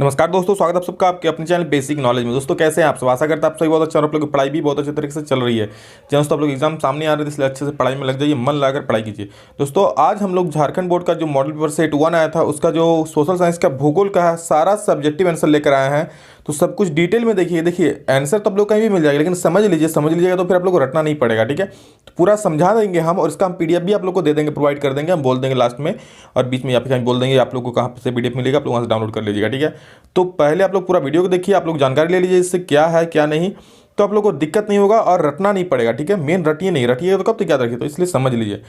नमस्कार दोस्तों, स्वागत है आप सबका आपके अपने चैनल बेसिक नॉलेज में। दोस्तों कैसे हैं आप सब? आशा करता है आप सभी बहुत अच्छा और आप लोगों की पढ़ाई भी बहुत अच्छे तरीके से चल रही है। दोस्तों आप लोग एग्जाम सामने आ रहे थे, इसलिए अच्छे से पढ़ाई में लग जाइए, मन लगाकर पढ़ाई कीजिए। दोस्तों आज हम लोग झारखंड बोर्ड का जो मॉडल पेपर सेट 1 आया था, उसका जो सोशल साइंस का भूगोल का है, सारा सब्जेक्टिव आंसर लेकर आए हैं। तो सब कुछ डिटेल में देखिए आंसर तो आप लोग कहीं भी मिल जाएगा, लेकिन समझ लीजिएगा तो फिर आप लोग को रटना नहीं पड़ेगा। ठीक है, तो पूरा समझा देंगे हम, और इसका हम पीडीएफ भी आप लोग को दे देंगे, प्रोवाइड कर देंगे। हम बोल देंगे लास्ट में और बीच में, या फिर कहीं बोल देंगे आप लोग को कहाँ से पीडीएफ मिलेगा, आप लोग वहाँ से डाउनलोड कर लीजिएगा। ठीक है, तो पहले आप लोग पूरा वीडियो को देखिए, आप लोग जानकारी ले लीजिए इससे क्या है क्या नहीं, तो आप लोग को दिक्कत नहीं होगा और रटना नहीं पड़ेगा। ठीक है, मेन रटिए नहीं, रटिए तो कब तक याद रखिए, तो इसलिए समझ लीजिए।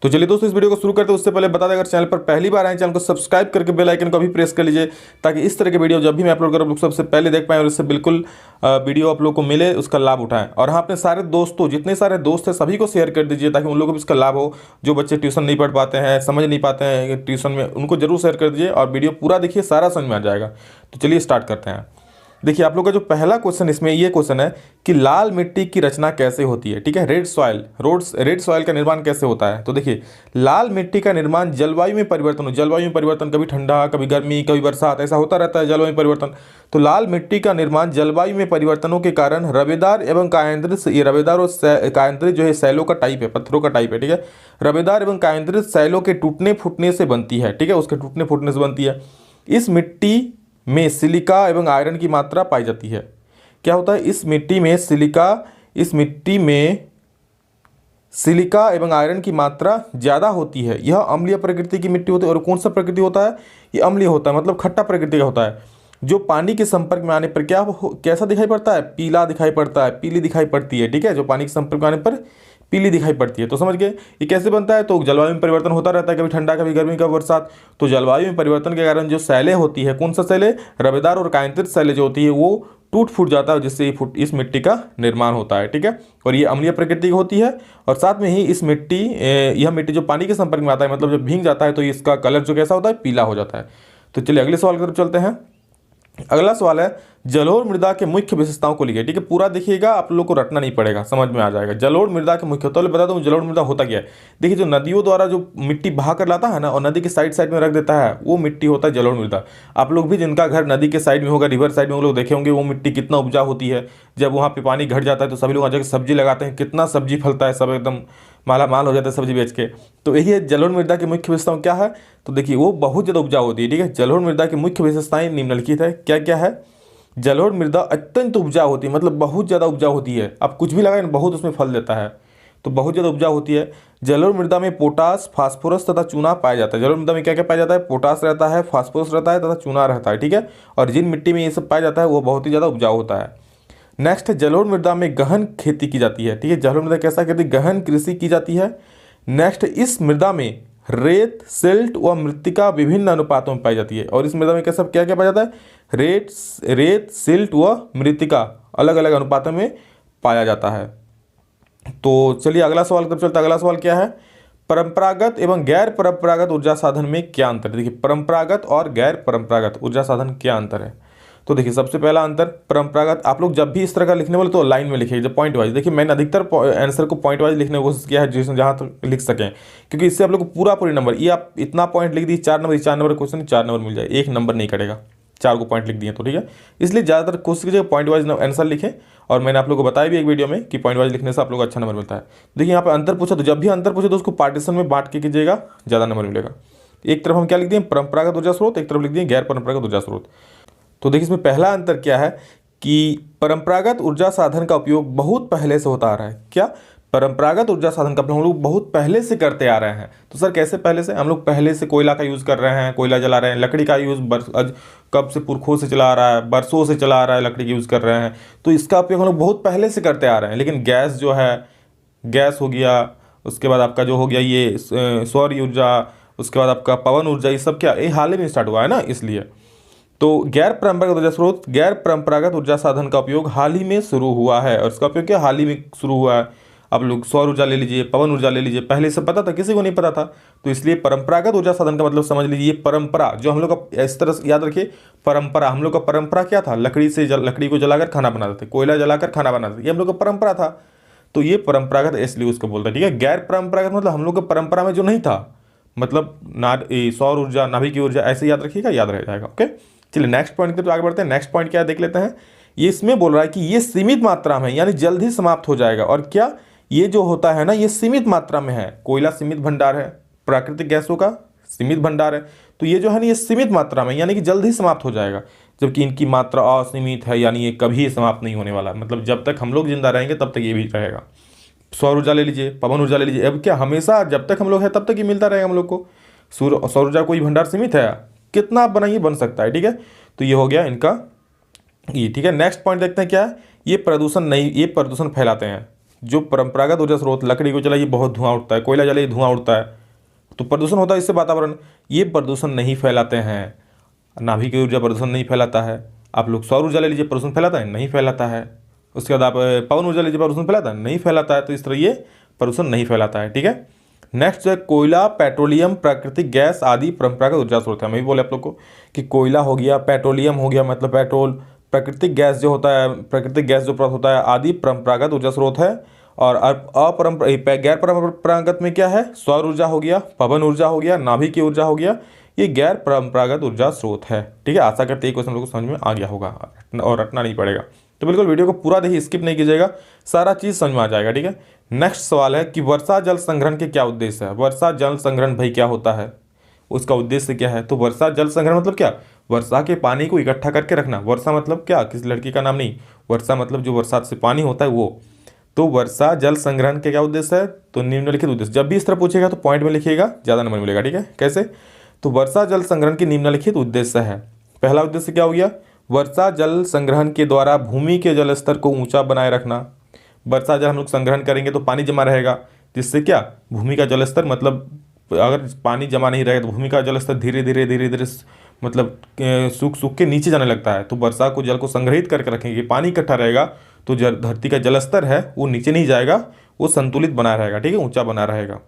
तो चलिए दोस्तों, इस वीडियो को शुरू करते हैं उससे पहले बता दें, अगर चैनल पर पहली बार आए चैनल को सब्सक्राइब करके बेल आइकन को भी प्रेस कर लीजिए, ताकि इस तरह के वीडियो जब भी मैं अपलोड करूँ आप लोग सबसे पहले देख पाएं और इससे बिल्कुल वीडियो आप लोग को मिले, उसका लाभ उठाएं। और हाँ, अपने सारे दोस्तों, जितने सारे दोस्त हैं सभी को शेयर कर दीजिए, ताकि उन लोगों को भी इसका लाभ हो। जो बच्चे ट्यूशन नहीं पढ़ पाते हैं, समझ नहीं पाते हैं ट्यूशन में, उनको जरूर शेयर कर दीजिए और वीडियो पूरा देखिए, सारा समझ में आ जाएगा। तो चलिए स्टार्ट करते हैं। देखिए आप लोग का जो पहला क्वेश्चन इसमें ये क्वेश्चन है कि लाल मिट्टी की रचना कैसे होती है। ठीक है, रेड सॉइल का निर्माण कैसे होता है। तो देखिए, लाल मिट्टी का निर्माण जलवायु में परिवर्तन, कभी ठंडा, कभी गर्मी, कभी बरसात, ऐसा होता रहता है जलवायु परिवर्तन। तो लाल मिट्टी का निर्माण जलवायु में परिवर्तनों के कारण रवेदार एवं कायांतरित, ये रवेदार और कायांतरित जो है सैलों का टाइप है, पत्थरों का टाइप है। ठीक है, रवेदार एवं कायांतरित सैलों के टूटने फूटने से बनती है। ठीक है, उसके टूटने फूटने से बनती है। इस मिट्टी में सिलिका एवं आयरन की मात्रा पाई जाती है। क्या होता है, इस मिट्टी में सिलिका एवं आयरन की मात्रा ज़्यादा होती है। यह अम्लीय प्रकृति की मिट्टी होती है। और कौन सा प्रकृति होता है, ये अम्लीय होता है, मतलब खट्टा प्रकृति का होता है, जो पानी के संपर्क में आने पर कैसा दिखाई पड़ता है, पीला दिखाई पड़ता है, पीली दिखाई पड़ती है। ठीक है, जो पानी के संपर्क में आने पर पीली दिखाई पड़ती है। तो समझ गए ये कैसे बनता है। तो जलवायु में परिवर्तन होता रहता है, कभी ठंडा, कभी गर्मी, कभी बरसात। तो जलवायु में परिवर्तन के कारण जो सैलें होती है, कौन सा सैले, रवेदार और कायांतरित सैलें जो होती है, वो टूट फूट जाता है, जिससे इस मिट्टी का निर्माण होता है। ठीक है, और ये अम्लीय प्रकृति की होती है। और साथ में ही यह मिट्टी जो पानी के संपर्क में आता है, मतलब जब भीग जाता है, तो इसका कलर जो कैसा होता है, पीला हो जाता है। तो चलिए अगले सवाल की तरफ चलते हैं। अगला सवाल है, जलोढ़ मृदा के मुख्य विशेषताओं को लिखिए। ठीक है, पूरा देखिएगा, आप लोग को रटना नहीं पड़ेगा, समझ में आ जाएगा। जलोढ़ मृदा के मुख्य, तो बता दूं जलोढ़ मृदा होता क्या है। देखिए, जो नदियों द्वारा जो मिट्टी बहा कर लाता है ना, और नदी के साइड में रख देता है, वो मिट्टी होता है जलोढ़ मृदा। आप लोग भी, जिनका घर नदी के साइड में होगा, रिवर साइड में, वो लोग देखे होंगे वो मिट्टी कितना उपजाऊ होती है। जब वहाँ पे पानी घट जाता है तो सभी लोग वहाँ जाकर सब्जी लगाते हैं, कितना सब्जी फलता है, सब एकदम माला माल हो जाता है सब्जी बेच के। तो यही है जलोढ़ मृदा की मुख्य विशेषताओं क्या है। तो देखिए, वो बहुत ज़्यादा उपजाऊ होती है। ठीक है, जलोढ़ मृदा की मुख्य विशेषताएं निम्नलिखित है। क्या क्या है, जलोढ़ मृदा अत्यंत उपजाऊ होती है, मतलब बहुत ज़्यादा उपजाऊ होती है। आप कुछ भी लगाएं, बहुत उसमें फल देता है, तो बहुत ज़्यादा उपजाऊ होती है। जलोढ़ मृदा में पोटास, फास्फोरस तथा चूना पाया जाता है। जलोढ़ मृदा में क्या क्या पाया जाता है, पोटास रहता है, फास्फोरस रहता है तथा चूना रहता है। ठीक है, और जिन मिट्टी में ये सब पाया जाता है वो बहुत ही ज़्यादा उपजाऊ होता है। नेक्स्ट है, जलोढ़ मृदा में गहन खेती की जाती है। ठीक है, जलोढ़ मृदा कैसा खेती, गहन कृषि की जाती है। नेक्स्ट, इस मृदा में रेत, सिल्ट व मृत्तिका विभिन्न अनुपातों में पाई जाती है। और इस मृदा में क्या क्या पाया जाता है, रेत, सिल्ट व मृत्तिका अलग अलग अनुपातों में पाया जाता है। तो चलिए अगला सवाल की तरफ चलते हैं। अगला सवाल क्या है, परंपरागत एवं गैर परंपरागत ऊर्जा साधन में क्या अंतर है। देखिए, परंपरागत और गैर परंपरागत ऊर्जा साधन क्या अंतर है। तो देखिए, सबसे पहला अंतर, परंपरागत, आप लोग जब भी इस तरह का लिखने वाले तो लाइन में लिखिए, जब पॉइंट वाइज। देखिए, मैंने अधिकतर आंसर को पॉइंट वाइज लिखने की कोशिश किया है, जिसमें जहाँ तक लिख सकें, क्योंकि इससे आप लोग को पूरे नंबर, ये आप इतना पॉइंट लिख दी, 4 नंबर क्वेश्चन 4 नंबर मिल जाए, 1 नंबर नहीं कटेगा, 4 को पॉइंट लिख दिए तो। ठीक है, इसलिए ज़्यादातर कोशिश कीजिए पॉइंट वाइज आंसर लिखें। और मैंने आप लोग को बताया भी एक वीडियो में कि पॉइंट वाइज लिखने से आप लोग को अच्छा नंबर मिलता है। देखिए, यहाँ पर अंतर पूछा, तो जब भी अंतर पूछे तो उसको पार्टीशन में बांट के कीजिएगा, ज़्यादा नंबर मिलेगा। एक तरफ हम क्या लिख दिए, परंपरागत ऊर्जा स्रोत, एक तरफ लिख दिए गैर परंपरागत ऊर्जा स्रोत। तो देखिए, इसमें पहला अंतर क्या है कि परंपरागत ऊर्जा साधन का उपयोग बहुत पहले से होता आ रहा है। क्या, परंपरागत ऊर्जा साधन का हम लोग बहुत पहले से करते आ रहे हैं। तो सर कैसे पहले से, हम लोग पहले से कोयला का यूज़ कर रहे हैं, कोयला जला रहे हैं, लकड़ी का यूज़ कब से, पुरखों से चला आ रहा है, बरसों से चला आ रहा है, लकड़ी का यूज़ कर रहे हैं। तो इसका उपयोग हम लोग बहुत पहले से करते आ रहे हैं। लेकिन गैस जो है, गैस हो गया, उसके बाद आपका जो हो गया ये सौर ऊर्जा, उसके बाद आपका पवन ऊर्जा, ये सब क्या ये हाल ही में स्टार्ट हुआ है ना, इसलिए। तो गैर परंपरागत ऊर्जा साधन का उपयोग हाल ही में शुरू हुआ है। और इसका उपयोग क्या हाल ही में शुरू हुआ है। आप लोग सौर ऊर्जा ले लीजिए, पवन ऊर्जा ले लीजिए, पहले से पता था, किसी को नहीं पता था। तो इसलिए परंपरागत ऊर्जा साधन का मतलब समझ लीजिए, परंपरा जो हम लोग का, इस तरह से याद रखिए, परंपरा, हम लोग का परंपरा क्या था, लकड़ी को जलाकर खाना बनाते थे, कोयला जलाकर खाना बनाते थे, ये हम लोग का परंपरा था। तो ये परंपरागत इसलिए उसको बोलते हैं। ठीक है, गैर परंपरागत मतलब हम लोग का परंपरा में जो नहीं था, मतलब सौर ऊर्जा, नाभिकीय ऊर्जा, ऐसे याद रखिएगा, याद रह जाएगा। ओके, चलिए नेक्स्ट पॉइंट की तरफ आगे बढ़ते हैं। नेक्स्ट पॉइंट क्या है देख लेते हैं। ये इसमें बोल रहा है कि ये सीमित मात्रा में यानी जल्द ही समाप्त हो जाएगा। और क्या ये जो होता है ना ये सीमित मात्रा में है। कोयला सीमित भंडार है, प्राकृतिक गैसों का सीमित भंडार है, तो ये जो है ना ये सीमित मात्रा में यानी कि जल्द ही समाप्त हो जाएगा। जबकि इनकी मात्रा असीमित है यानी ये कभी समाप्त नहीं होने वाला, मतलब जब तक हम लोग जिंदा रहेंगे तब तक ये भी रहेगा। सौर ऊर्जा ले लीजिए, पवन ऊर्जा ले लीजिए, अब क्या हमेशा जब तक हम लोग हैं तब तक ये मिलता रहेगा हम लोग को। सौर ऊर्जा कोई भंडार सीमित है, कितना आप बनाइए बन सकता है, ठीक है। तो ये हो गया इनका ये, ठीक है। नेक्स्ट पॉइंट देखते हैं क्या है। ये प्रदूषण नहीं, ये प्रदूषण फैलाते हैं। जो परंपरागत ऊर्जा स्रोत लकड़ी को जलाइए बहुत धुआं उठता है, कोयला जलाइए धुआं उठता है, तो प्रदूषण होता है इससे वातावरण। ये प्रदूषण नहीं फैलाते हैं। नाभिकीय ऊर्जा प्रदूषण नहीं फैलाता है। आप लोग सौर ऊर्जा ले लीजिए, प्रदूषण फैलाता है, नहीं फैलाता है। उसके बाद आप पवन ऊर्जा लीजिए, प्रदूषण फैलाता है, नहीं फैलाता है। तो इस तरह ये प्रदूषण नहीं फैलाता है, ठीक है। नेक्स्ट जो है कोयला, पेट्रोलियम, प्राकृतिक गैस आदि परंपरागत ऊर्जा स्रोत है। मैं भी बोले आप लोग को कि कोयला हो गया, पेट्रोलियम हो गया मतलब पेट्रोल, प्राकृतिक गैस जो होता है, प्राकृतिक गैस जो प्राप्त होता है आदि परंपरागत ऊर्जा स्रोत है। और गैर परंपरागत में क्या है, सौर ऊर्जा हो गया, पवन ऊर्जा हो गया, नाभिकीय ऊर्जा हो गया, ये गैर परंपरागत ऊर्जा स्रोत है, ठीक है। आशा करते हैं क्वेश्चन लोगों को समझ में आ गया होगा और रटना नहीं पड़ेगा। तो बिल्कुल वीडियो को पूरा देखिए, स्किप नहीं कीजिएगा, सारा चीज़ समझ में आ जाएगा, ठीक है। नेक्स्ट सवाल है कि वर्षा जल संग्रहण के क्या उद्देश्य है। वर्षा जल संग्रहण भाई क्या होता है, उसका उद्देश्य क्या है। तो वर्षा जल संग्रहण मतलब क्या, वर्षा के पानी को इकट्ठा करके रखना। वर्षा मतलब क्या, किसी लड़की का नाम नहीं, वर्षा मतलब जो बरसात से पानी होता है वो। तो वर्षा जल संग्रहण के क्या उद्देश्य है, तो निम्नलिखित उद्देश्य। जब भी इस तरह पूछेगा तो पॉइंट में लिखिएगा, ज़्यादा नंबर मिलेगा, ठीक है। कैसे, तो वर्षा जल संग्रहण के निम्नलिखित उद्देश्य है। पहला उद्देश्य क्या हो गया, वर्षा जल संग्रहण के द्वारा भूमि के जल स्तर को ऊंचा बनाए रखना। वर्षा जल हम लोग संग्रहण करेंगे तो पानी जमा रहेगा, जिससे क्या भूमि का जल स्तर, मतलब अगर पानी जमा नहीं रहेगा तो भूमि का जल स्तर धीरे धीरे मतलब सूख सूख के नीचे जाने लगता है। तो वर्षा को जल को संग्रहित करके रखेंगे, पानी इकट्ठा रहेगा तो धरती का जल स्तर है वो नीचे नहीं जाएगा, वो संतुलित बना रहेगा, ठीक है, ऊंचा बना रहेगा।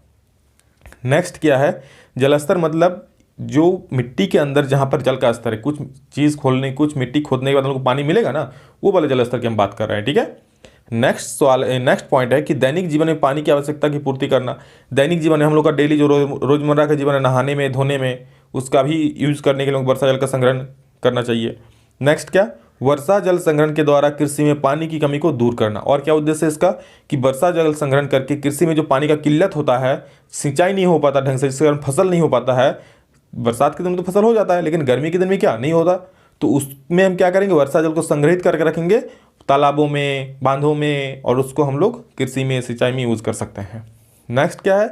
नेक्स्ट क्या है, जल स्तर मतलब जो मिट्टी के अंदर जहाँ पर जल का स्तर है, कुछ चीज़ खोलने, कुछ मिट्टी खोदने के बाद हम लोग को पानी मिलेगा ना, वो वाले जल स्तर की हम बात कर रहे हैं, ठीक है। नेक्स्ट सवाल, नेक्स्ट पॉइंट है कि दैनिक जीवन में पानी की आवश्यकता की पूर्ति करना। दैनिक जीवन में हम लोग का डेली जो रोजमर्रा का जीवन है, नहाने में, धोने में, उसका भी यूज करने के लिए वर्षा जल का संग्रहण करना चाहिए। नेक्स्ट क्या, वर्षा जल संग्रहण के द्वारा कृषि में पानी की कमी को दूर करना। और क्या उद्देश्य है इसका, कि वर्षा जल संग्रहण करके कृषि में जो पानी का किल्लत होता है, सिंचाई नहीं हो पाता ढंग से, जिसके कारण फसल नहीं हो पाता है। बरसात के दिन में तो फसल हो जाता है, लेकिन गर्मी के दिन में क्या नहीं होता, तो उसमें हम क्या करेंगे, वर्षा जल को संग्रहित करके रखेंगे तालाबों में, बांधों में, और उसको हम लोग कृषि में, सिंचाई में यूज़ कर सकते हैं। नेक्स्ट क्या है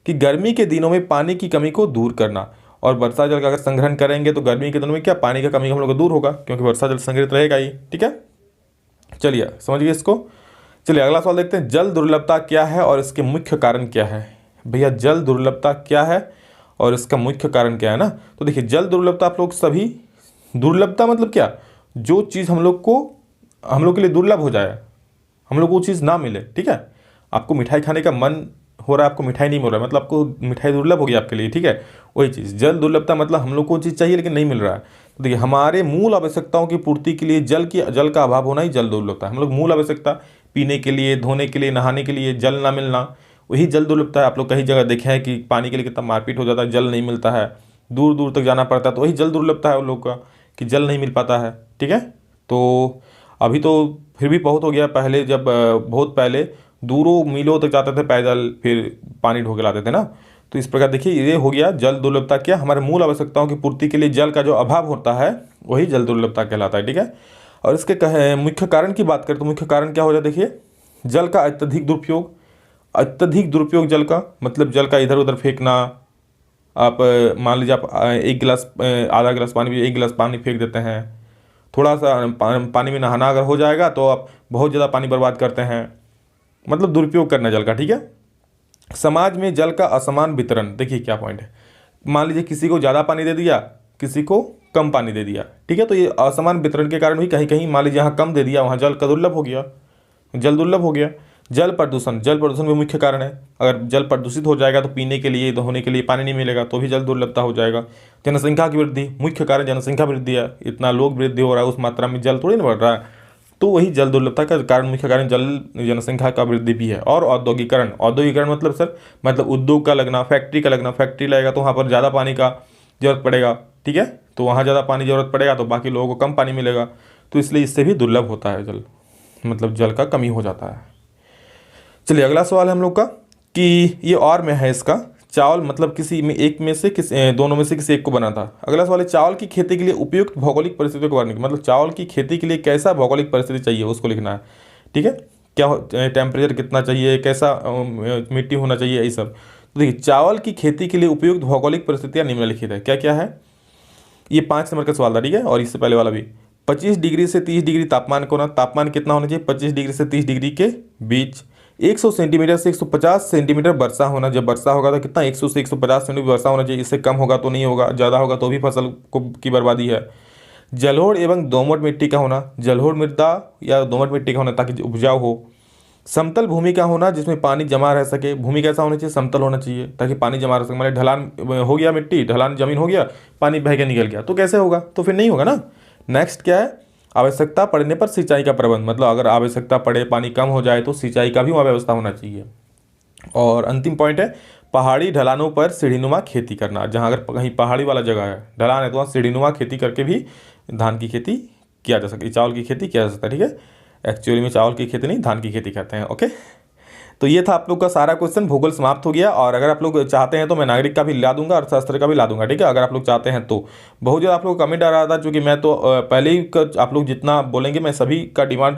कि गर्मी के दिनों में पानी की कमी को दूर करना। और वर्षा जल का अगर संग्रहण करेंगे तो गर्मी के दिनों में क्या पानी का कमी हम लोग को दूर होगा, क्योंकि वर्षा जल संग्रहित रहेगा ही, ठीक है। चलिए समझिए इसको। चलिए अगला सवाल देखते हैं, जल दुर्लभता क्या है और इसके मुख्य कारण क्या है। भैया जल दुर्लभता क्या है और इसका मुख्य कारण क्या है ना। तो देखिए जल दुर्लभता आप लोग सभी, दुर्लभता मतलब क्या, जो चीज़ हम लोग के लिए दुर्लभ हो जाए, हम लोग वो चीज़ ना मिले, ठीक है। आपको मिठाई खाने का मन हो रहा है, आपको मिठाई नहीं मिल रहा है, मतलब आपको मिठाई दुर्लभ हो गई आपके लिए, ठीक है, वही चीज़ जल दुर्लभता मतलब हम लोग को चीज़ चाहिए लेकिन नहीं मिल रहा है। तो देखिए हमारे मूल आवश्यकताओं की पूर्ति के लिए जल का अभाव होना ही जल दुर्लभता है। हम लोग मूल आवश्यकता पीने के लिए, धोने के लिए, नहाने के लिए जल ना मिलना, वही जल दुर्लभता है। आप लोग कई जगह देखे हैं कि पानी के लिए कितना मारपीट हो जाता है, जल नहीं मिलता है, दूर दूर तक जाना पड़ता है, तो वही जल दुर्लभता है उन लोग का, कि जल नहीं मिल पाता है, ठीक है। तो अभी तो फिर भी बहुत हो गया, पहले जब बहुत पहले दूरों मीलों तक जाते थे पैदल, फिर पानी ढो के लाते थे ना। तो इस प्रकार देखिए ये हो गया जल दुर्लभता, क्या हमारे मूल आवश्यकताओं की पूर्ति के लिए जल का जो अभाव होता है वही जल दुर्लभता कहलाता है, ठीक है। और इसके मुख्य कारण की बात करें तो मुख्य कारण क्या हो जाए, देखिए जल का अत्यधिक दुरुपयोग। अत्यधिक दुरुपयोग जल का मतलब जल का इधर उधर फेंकना। आप मान लीजिए आप एक गिलास, आधा गिलास पानी, एक गिलास पानी फेंक देते हैं, थोड़ा सा पानी में नहाना अगर हो जाएगा तो आप बहुत ज़्यादा पानी बर्बाद करते हैं, मतलब दुरुपयोग करना जल का, ठीक है। समाज में जल का असमान वितरण, देखिए क्या पॉइंट है, मान लीजिए किसी को ज़्यादा पानी दे दिया, किसी को कम पानी दे दिया, ठीक है। तो ये असमान वितरण के कारण भी कहीं कहीं मान लीजिए यहाँ कम दे दिया, वहाँ जल का दुर्लभ हो गया, जल दुर्लभ हो गया। जल प्रदूषण भी मुख्य कारण है। अगर जल प्रदूषित हो जाएगा तो पीने के लिए, धोने के लिए पानी नहीं मिलेगा, तो भी जल दुर्लभता हो जाएगा। जनसंख्या की वृद्धि, मुख्य कारण जनसंख्या वृद्धि है, इतना लोग वृद्धि हो रहा है, उस मात्रा में जल थोड़ी ना बढ़ रहा है, तो वही जल दुर्लभता का कारण, मुख्य कारण जनसंख्या का वृद्धि भी है। और औद्योगिकरण मतलब सर, मतलब उद्योग का लगना, फैक्ट्री का लगना, फैक्ट्री लगेगा तो वहाँ पर ज़्यादा पानी का जरूरत पड़ेगा, ठीक है। तो वहाँ ज़्यादा पानी ज़रूरत पड़ेगा तो बाकी लोगों को कम पानी मिलेगा, तो इसलिए इससे भी दुर्लभ होता है जल, मतलब जल का कमी हो जाता है। चलिए अगला सवाल है हम लोग का कि ये और में है इसका, चावल मतलब किसी में एक में से दोनों में से किसी एक को बना था। अगला सवाल है चावल की खेती के लिए उपयुक्त भौगोलिक परिस्थितियों के बारे में, मतलब चावल की खेती के लिए कैसा भौगोलिक परिस्थिति चाहिए उसको लिखना है। ठीक है, क्या टेम्परेचर कितना चाहिए, कैसा मिट्टी होना चाहिए, यही सब। तो देखिए चावल की खेती के लिए उपयुक्त भौगोलिक परिस्थितियाँ निम्नलिखित है, क्या क्या है। ये 5 नंबर का सवाल था, ठीक है, और इससे पहले वाला भी। 25 डिग्री से 30 डिग्री तापमान को ना, तापमान कितना होना चाहिए 25 डिग्री से 30 डिग्री के बीच। 100 सेंटीमीटर से 150 सेंटीमीटर वर्षा होना, जब वर्षा होगा तो कितना 100 से 150 सेंटीमीटर वर्षा होना चाहिए, इससे कम होगा तो नहीं होगा, ज़्यादा होगा तो भी फसल को की बर्बादी है। जलोढ़ एवं दोमट मिट्टी का होना, जलोढ़ मृदा या दोमट मिट्टी का होना ताकि उपजाऊ हो। समतल भूमि का होना जिसमें पानी जमा रह सके, भूमि कैसा होना चाहिए समतल होना चाहिए ताकि पानी जमा रह सके, मतलब ढलान हो गया मिट्टी, ढलान जमीन हो गया, पानी बह के निकल गया तो कैसे होगा, तो फिर नहीं होगा ना। नेक्स्ट क्या है, आवश्यकता पड़ने पर सिंचाई का प्रबंध, मतलब अगर आवश्यकता पड़े पानी कम हो जाए तो सिंचाई का भी वहाँ व्यवस्था होना चाहिए। और अंतिम पॉइंट है पहाड़ी ढलानों पर सीढ़ीनुमा खेती करना, जहाँ अगर कहीं पहाड़ी वाला जगह है, ढलान है, तो वहाँ सीढ़ीनुमा खेती करके भी धान की खेती किया जा सकती है, चावल की खेती किया जा सकता है। ठीक है, एक्चुअली में चावल की खेती नहीं धान की खेती करते हैं। ओके, तो ये था आप लोग का सारा क्वेश्चन, भूगोल समाप्त हो गया। और अगर आप लोग चाहते हैं तो मैं नागरिक का भी ला दूंगा, अर्थशास्त्र का भी ला दूंगा। ठीक है, अगर आप लोग चाहते हैं तो। बहुत ज़्यादा आप लोग कमेंट आ रहा था, क्योंकि मैं तो पहले ही आप लोग जितना बोलेंगे मैं सभी का डिमांड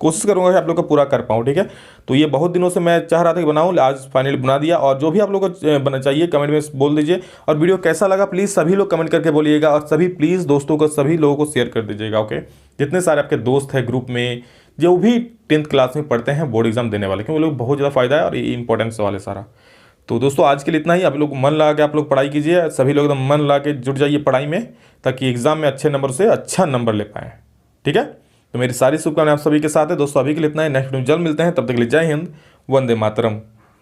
कोशिश करूंगा कि आप लोग का पूरा कर पाऊँ। ठीक है, तो ये बहुत दिनों से मैं चाह रहा था कि बनाऊं, आज फाइनली बना दिया। और जो भी आप लोग को बना चाहिए कमेंट में बोल दीजिए। और वीडियो कैसा लगा प्लीज़ सभी लोग कमेंट करके बोलिएगा, और सभी प्लीज़ दोस्तों को, सभी लोगों को शेयर कर दीजिएगा। ओके, जितने सारे आपके दोस्त हैं ग्रुप में, जो भी 10th क्लास में पढ़ते हैं बोर्ड एग्जाम देने वाले, क्योंकि वो लोग बहुत ज़्यादा फायदा है और ये इंपॉर्टेंट सवाल है सारा। तो दोस्तों आज के लिए इतना ही। आप लोग मन लगा के आप लोग पढ़ाई कीजिए, सभी लोग एकदम मन लगा के जुट जाइए पढ़ाई में, ताकि एग्जाम में अच्छे नंबर से अच्छा नंबर ले पाएँ। ठीक है, तो मेरी सारी शुभकामनाएं आप सभी के साथ है दोस्तों। अभी के लिए इतना ही, नेक्स्ट वीडियो में जल्द मिलते हैं, तब तक के लिए जय हिंद, वंदे मातरम।